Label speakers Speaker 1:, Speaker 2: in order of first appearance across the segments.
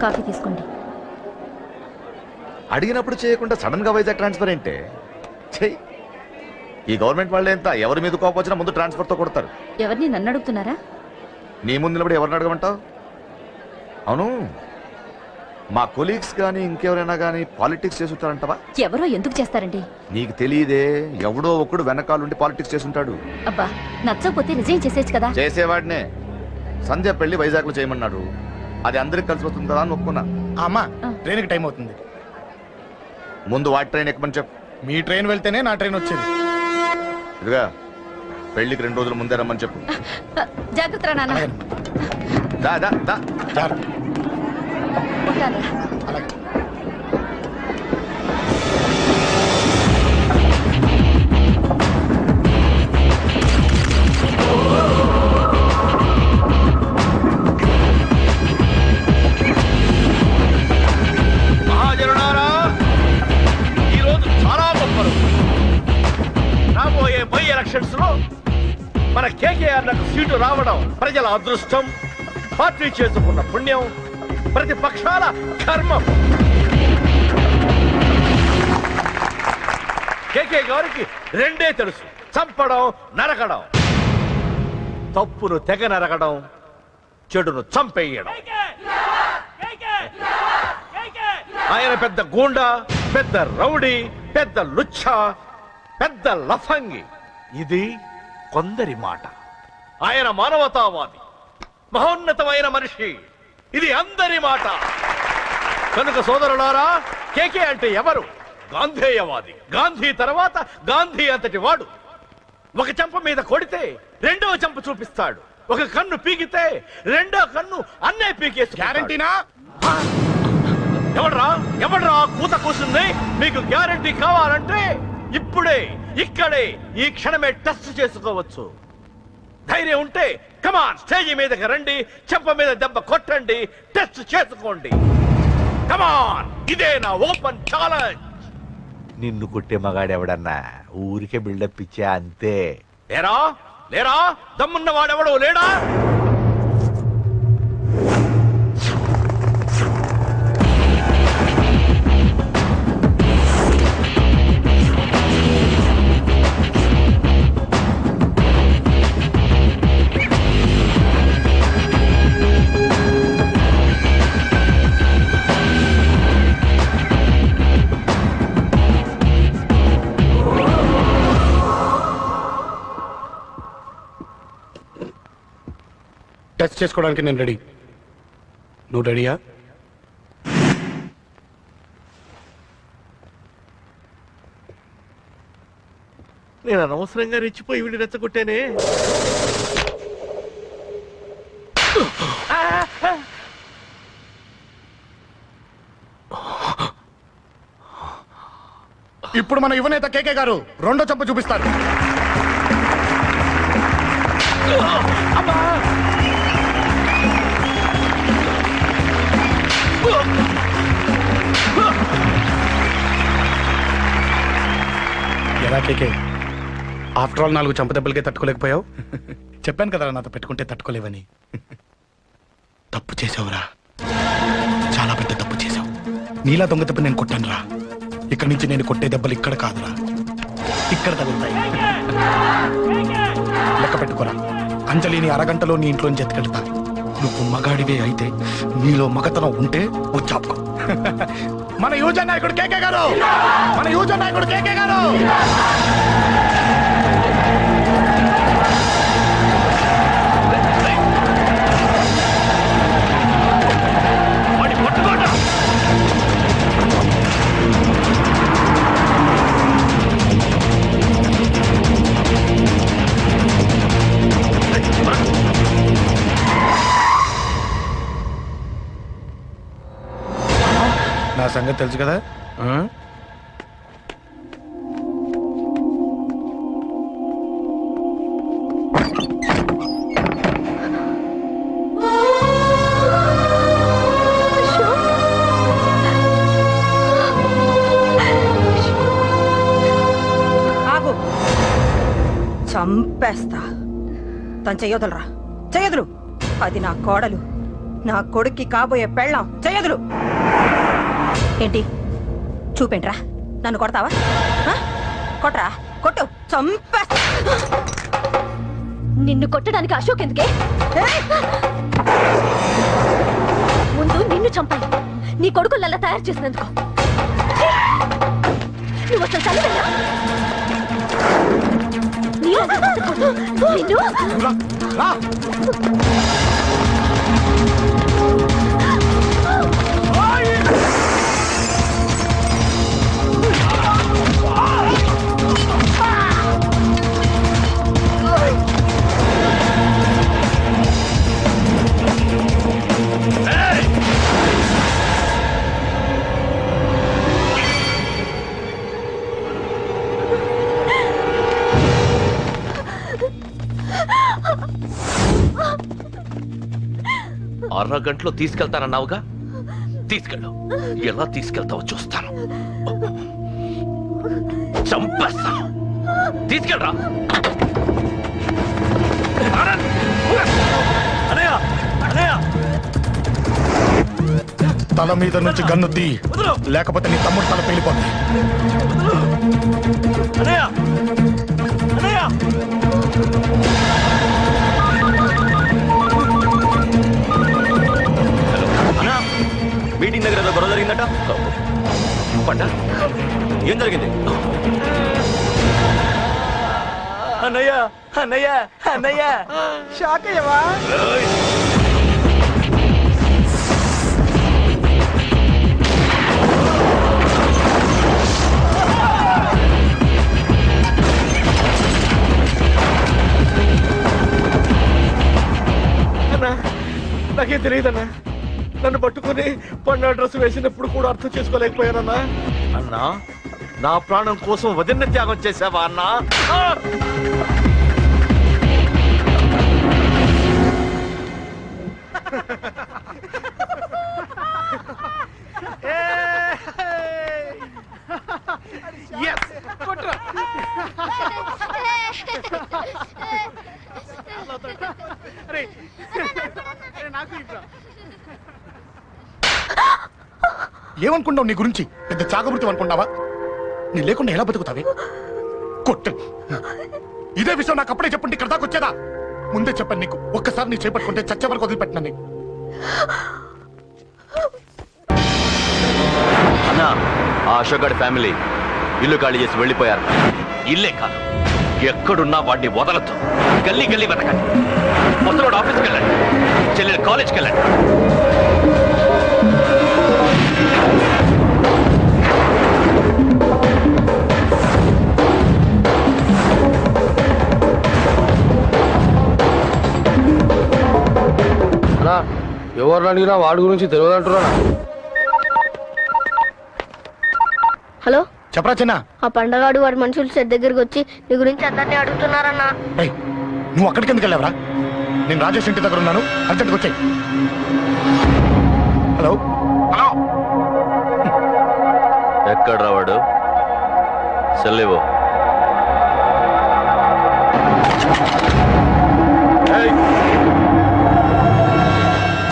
Speaker 1: Coffee తీసుకోండి.
Speaker 2: అడిగినప్పుడు చేయకుండా సడన్ గా వైజాగ్ ట్రాన్స్ఫర్ ఏంటే? చెయ్యి. ఈ గవర్నమెంట్ వాళ్ళు ఎంత ఎవరి మీద కోపం వచ్చినా ముందు ట్రాన్స్ఫర్తో కొడతారు.
Speaker 1: ఎవరిని నన్ను అడుగుతున్నారా?
Speaker 2: నీ ముందు నిలబడి ఎవరిని అడగమంటావు? అవును, మా కొలీగ్స్ కానీ ఇంకెవరైనా కానీ పాలిటిక్స్ చేస్తుంటారంటవా?
Speaker 1: ఎవరో ఎందుకు చేస్తారండి?
Speaker 2: నీకు తెలియదే, ఎవడో ఒకడు వెనకాలండి పాలిటిక్స్ చేస్తుంటాడు.
Speaker 1: అబ్బా, నచ్చకపోతే రిజైన్ చేసేయచ్చు కదా.
Speaker 2: చేసేవాడినే. సంధ్య పెళ్లి వైజాగ్ లో చేయమన్నాడు. అది అందరికి కలిసి వస్తుంది కదా అని ఒప్పుకున్నా.
Speaker 3: అమ్మా, ట్రైన్కి టైం అవుతుంది.
Speaker 2: ముందు వాటి ట్రైన్ ఎక్కమని చెప్పు.
Speaker 3: మీ ట్రైన్ వెళ్తేనే నా ట్రైన్ వచ్చేది.
Speaker 2: ఇదిగా పెళ్లికి 2 రోజుల ముందే రమ్మని చెప్పు.
Speaker 1: జాగ్రత్త నాన్న.
Speaker 2: దా దా దా.
Speaker 3: అలాగే.
Speaker 4: మహాజనులారా, ఈరోజు చాలా గొప్ప రోజు. రాబోయే బై ఎలక్షన్స్ లో మన కేకేఆర్లకు సీటు రావడం ప్రజల అదృష్టం, పార్టీ చేసుకున్న పుణ్యం, ప్రతిపక్షాల కర్మం. కేకే గారికి రెండే తెలుసు: చంపడం, నరకడం. తప్పును తెగ నరకడం, చెడును చంపేయడం. ఆయన పెద్ద గూండా, పెద్ద రౌడీ, పెద్ద లుచ్చ, పెద్ద లఫంగి. ఇది కొందరి మాట. ఆయన మానవతావాది, మహోన్నతమైన మనిషి. ఇది అందరి మాట. కనుక సోదరులారా, కేకే అంటే ఎవరు? గాంధేయవాది. గాంధీ తర్వాత గాంధీ అంతటి వాడు. ఒక చెంప మీద కొడితే రెండవ చెంప చూపిస్తాడు. ఒక కన్ను పీకితే రెండో కన్ను అన్నే పీకేసి.
Speaker 3: గ్యారంటీనా?
Speaker 4: ఎవడ్రా కూత కూసింది? మీకు గ్యారంటీ కావాలంటే ఇప్పుడే, ఇక్కడే, ఈ క్షణమే టెస్ట్ చేసుకోవచ్చు. ధైర్యం ఉంటే కమాన్, స్టేజీ మీదకి రండి, చెంప మీద దెబ్బ కొట్టండి, టెస్ట్ చేసుకోండి. కమాన్, ఇదే నా ఓపెన్ ఛాలెంజ్. నిన్ను కొట్టే మగాడెవడన్నా ఊరికే బిల్డప్ ఇచ్చా అంతే. లేరా లేరా, దమ్మున్న వాడెవడో లేడా?
Speaker 3: టెస్ట్ చేసుకోవడానికి నేను రెడీ. నువ్వు రెడీయా?
Speaker 4: నేను అనవసరంగా రెచ్చిపోయి వీడిని రెచ్చగొట్టానే.
Speaker 3: ఇప్పుడు మన యువనేత కేకే గారు రెండో చెంప చూపిస్తారు. ఎలా కేకే, ఆఫ్టర్ ఆల్ 4 చెంప దెబ్బలకే తట్టుకోలేకపోయావు? చెప్పాను కదా నాతో పెట్టుకుంటే తట్టుకోలేవని. తప్పు చేసావురా, చాలా పెద్ద తప్పు చేసావు. నీలా దొంగ దెబ్బ నేను కొట్టాను రా. ఇక్కడి నుంచి నేను కొట్టే దెబ్బలు ఇక్కడ కాదురా, ఇక్కడ తగులుతాయి. లెక్క పెట్టుకోరా, అంజలిని అరగంటలో నీ ఇంట్లోంచి ఎత్తుకెళ్తా. నువ్వు మగాడివే అయితే, నీలో మగతనం ఉంటే వచ్చాపుకో. మన యువజన నాయకుడు కేకే గారు, మన యువజన నాయకుడు కేకే గారు. నా సంగతి తెలుసు కదా.
Speaker 5: ఆగు, చంపేస్తా. తను చెయ్యొదలరా, చెయ్యొదలు. అది నా కోడలు, నా కొడుక్కి కాబోయే పెళ్ళాం చెయ్యదులు. ఏంటి చూపేంట్రా? నన్ను కొడతావా? కొట్రా, కొట్టు, చంపేస్తా.
Speaker 1: నిన్ను కొట్టడానికి అశోక్ ఎందుకే? ముందు నిన్ను చంపాలి, నీ కొడుకులల్లా తయారు చేసినందుకు. నువ్వు అసలు చదివేనా? నిన్ను
Speaker 4: అరగంటలో తీసుకెళ్తానన్నావుగా, తీసుకెళ్ళు. ఎలా తీసుకెళ్తావో చూస్తాను. చంపేస్తాను. తీసుకెళ్ళరా.
Speaker 3: తల మీద నుంచి గన్ను తీ, లేకపోతే నీ తమ్ముడు తల పేలిపోతుంది.
Speaker 6: మీటింగ్ దగ్గర ఏదో గొడవ జరిగిందట. పంట ఏం జరిగింది?
Speaker 7: అన్నయ్య అన్నయ్య అన్నయ్య షాక్ అయ్యవా?
Speaker 4: అన్నా నాకేం తెలియదన్నా. నన్ను పట్టుకుని పండు డ్రెస్ వేసినప్పుడు కూడా అర్థం చేసుకోలేకపోయానన్నా. అన్నా, నా ప్రాణం కోసం వదిన త్యాగం చేసావా అన్నా?
Speaker 3: ఏమనుకుంటావు నీ గురించి? పెద్ద చాగమృతం అనుకుంటావా? నీ లేకుండా ఎలా బతుకుతావే? కొట్టు. ఇదే విషయం నాకు అప్పుడే చెప్పుంటే ఇక్కడ దాకా వచ్చేదా? ముందే చెప్పాను నీకు, ఒక్కసారి నీ చేపట్టుకుంటే చచ్చే వరకు వదిలిపెట్టినా నీకు.
Speaker 6: అన్నా, ఆ అశోక్ గారి ఫ్యామిలీ ఇల్లు ఖాళీ చేసి వెళ్ళిపోయారు.
Speaker 4: ఇల్లే కాదు, ఎక్కడున్నా వాడిని వదలతో గల్లీ గల్లీ వెతకండి. ముసలోడు ఆఫీస్కి వెళ్ళండి, చెల్లెలు కాలేజ్కి వెళ్ళండి.
Speaker 7: ఎవరు అడిగినా వాడి గురించి తెలియదు అంటున్నా.
Speaker 8: హలో,
Speaker 3: చెప్పరా చిన్న?
Speaker 8: ఆ పండగాడు వాడి మనుషులు సెట్ దగ్గరికి వచ్చి నీ గురించి అందరినీ అడుగుతున్నారన్నా.
Speaker 3: నువ్వు అక్కడికి ఎందుకు వెళ్ళావరా? నేను రాజేష్ ఇంటి దగ్గర ఉన్నాను, అర్జెంట్గా వచ్చాయి. హలో హలో,
Speaker 6: ఎక్కడ రావాడు? సెల్లేవో.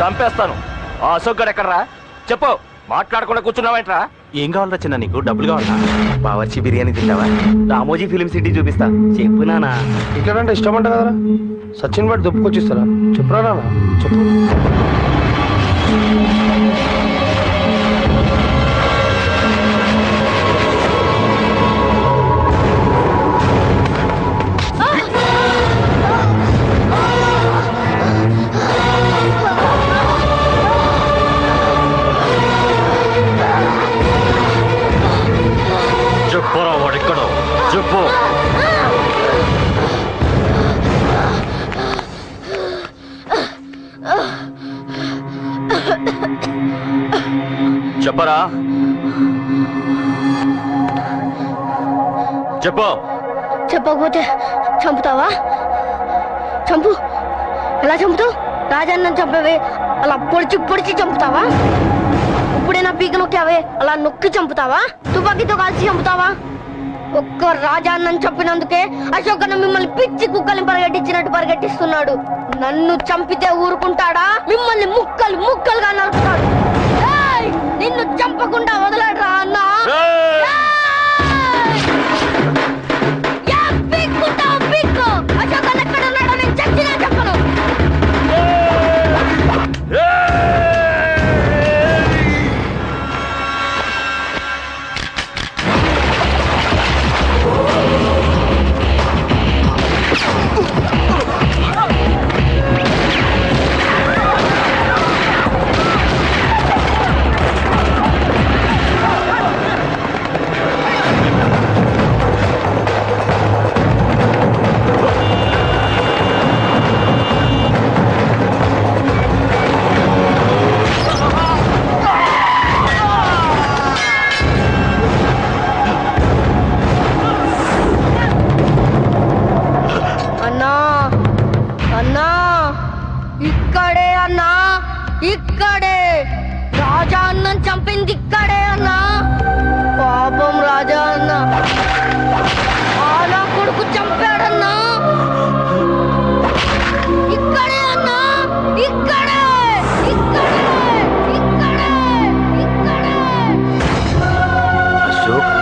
Speaker 6: చంపేస్తాను. ఆ అశోక్ గడు ఎక్కడరా? చెప్పు. మాట్లాడకుండా కూర్చున్నావేంట్రా?
Speaker 7: ఏం కావాలరా చిన్న? నీకు డబ్బులు కావాలా? బావచ్చి బిర్యానీ తింటావా? రామోజీ ఫిలిం సిటీ చూపిస్తా. చెప్పు నానా. టికెట్ అంటే ఇష్టం అంట కదరా? సచిన్ బట్టి దుప్పుకొచ్చిస్తారా? చెప్పురా నాన్న, చెప్పు.
Speaker 6: చెప్పురా, వాడెక్కడో చెప్పు. చెప్పరా, చెప్పు.
Speaker 8: చెప్పకపోతే చంపుతావా? చంపు. ఎలా చంపుతావు? రాజాన్న చంపవే అలా పొడిచి పొడిచి చంపుతావా? ఇప్పుడైనా పీక నొక్కావే అలా నొక్కి చంపుతావా? తుపాకీతో కాల్చి చంపుతావా? ఒక్క రాజాన్నని చంపినందుకే అశోక్ అన్న మిమ్మల్ని పిచ్చి కుక్కల్ని పరిగెట్టించినట్టు పరిగెట్టిస్తున్నాడు. నన్ను చంపితే ఊరుకుంటాడా? మిమ్మల్ని ముక్కలు ముక్కలుగా నరుకుతాడు. ఏయ్! నిన్ను చంపకుండా వదలడరా అన్నా. అశోక్ ఎక్కడ ఉన్నాడో నేను చచ్చినా చెప్పను. ఇక్కడే అన్నా, ఇక్కడే. రాజా అన్నం చంపింది ఇక్కడే అన్నా. పాపం రాజా అన్న ఆలా కొడుకు చంపాడన్నా. ఇక్కడే అన్నా, ఇక్కడే, ఇక్కడే, ఇక్కడే, ఇక్కడే.
Speaker 7: అశోక్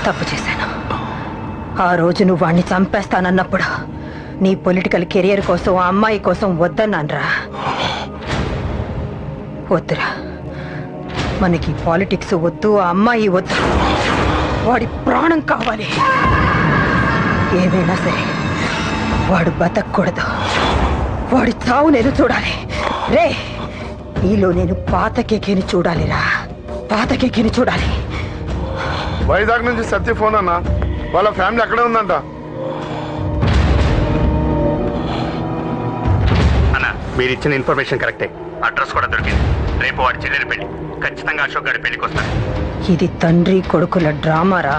Speaker 5: తప్పు చేశాను. ఆ రోజు నువ్వు వాణ్ణి చంపేస్తానన్నప్పుడు నీ పొలిటికల్ కెరియర్ కోసం ఆ అమ్మాయి కోసం వద్దన్నాన్రా. వద్దురా, మనకి పాలిటిక్స్ వద్దు, ఆ అమ్మాయి వద్దు, వాడి ప్రాణం కావాలి. ఏమైనా సరే వాడు బతకూడదు, వాడి చావు నేను చూడాలి. రే, నీలో నేను పాతకేకేని చూడాలిరా, పాతకేకేని చూడాలి.
Speaker 9: వైజాగ్ నుంచి సత్య ఫోన్ అన్న, వాళ్ళ ఫ్యామిలీ అక్కడే ఉందంట.
Speaker 3: అన్న, మీరు ఇచ్చిన ఇన్ఫర్మేషన్ కరెక్టే. అడ్రస్ కూడా దొరికింది. రేపు వాడి చెల్లెలి పెళ్లి. ఖచ్చితంగా అశోక్ గారి పెళ్లికి వస్తాను.
Speaker 5: ఇది తండ్రి కొడుకుల డ్రామారా.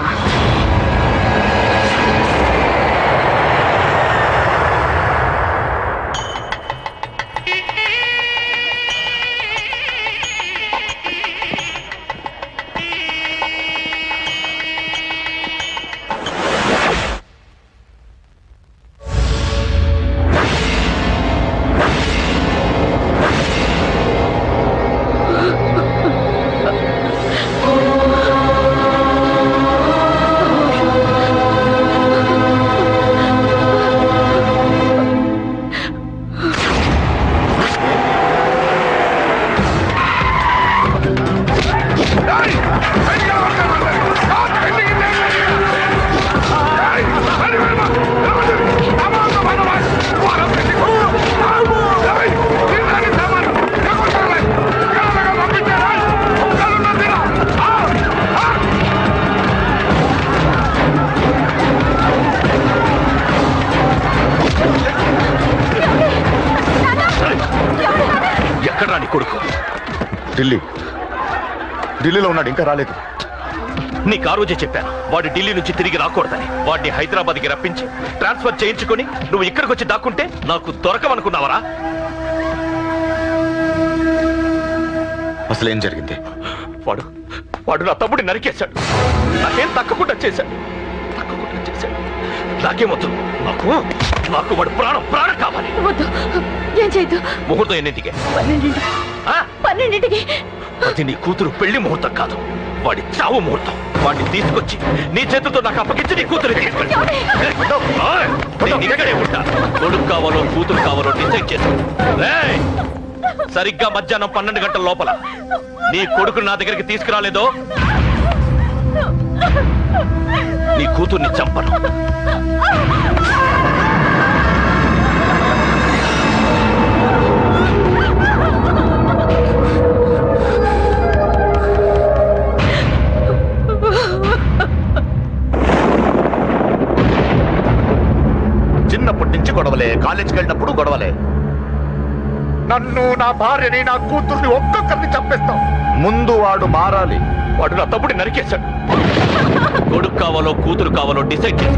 Speaker 2: ఢిల్లీ ఢిల్లీలో ఉన్నాడు, ఇంకా రాలేదు.
Speaker 6: నీకు ఆ రోజే చెప్పాను వాడు ఢిల్లీ నుంచి తిరిగి రాకూడదని. వాడిని హైదరాబాద్కి రప్పించి ట్రాన్స్ఫర్ చేయించుకొని నువ్వు ఇక్కడికి వచ్చి దాక్కుంటే నాకు దొరకమనుకున్నావరా?
Speaker 2: అసలు ఏం జరిగింది?
Speaker 6: వాడు వాడు నా తమ్ముడిని నరికేశాడు. నాకేం తక్కకుండా చేశాడు. నాకేమొద్దు. నాకు వాడు ప్రాణం కావాలి.
Speaker 1: వద్దు, ఏం చేయొద్దు.
Speaker 6: ముహూర్తం ఎన్నింటికే?
Speaker 1: 12ంటికి.
Speaker 6: అది నీ కూతురు పెళ్లి ముహూర్తం కాదు, వాడి చావు ముహూర్తం. వాడిని తీసుకొచ్చి నీ చేతులతో నాకు అప్పగించి నీ కూతురు ఇక్కడే ఉంటా. కొడుకు కావాలో కూతురు కావాలో డిసైడ్ చేశాను. సరిగ్గా మధ్యాహ్నం 12 గంటల లోపల నీ కొడుకు నా దగ్గరికి తీసుకురాలేదో నీ కూతుర్ని చంపను.
Speaker 2: చిన్నప్పటి నుంచి గొడవలే, కాలేజీకి వెళ్ళినప్పుడు గొడవలే. నన్ను, నా భార్యని, నా కూతుర్ని ఒక్కొక్కరిని చంపేస్తాం. ముందు వాడు మారాలి.
Speaker 6: వాడు నా తమ్ముడిని నరికేశాడు. కొడుకు కావాలో కూతురు కావాలో డిసైడ్ చేసి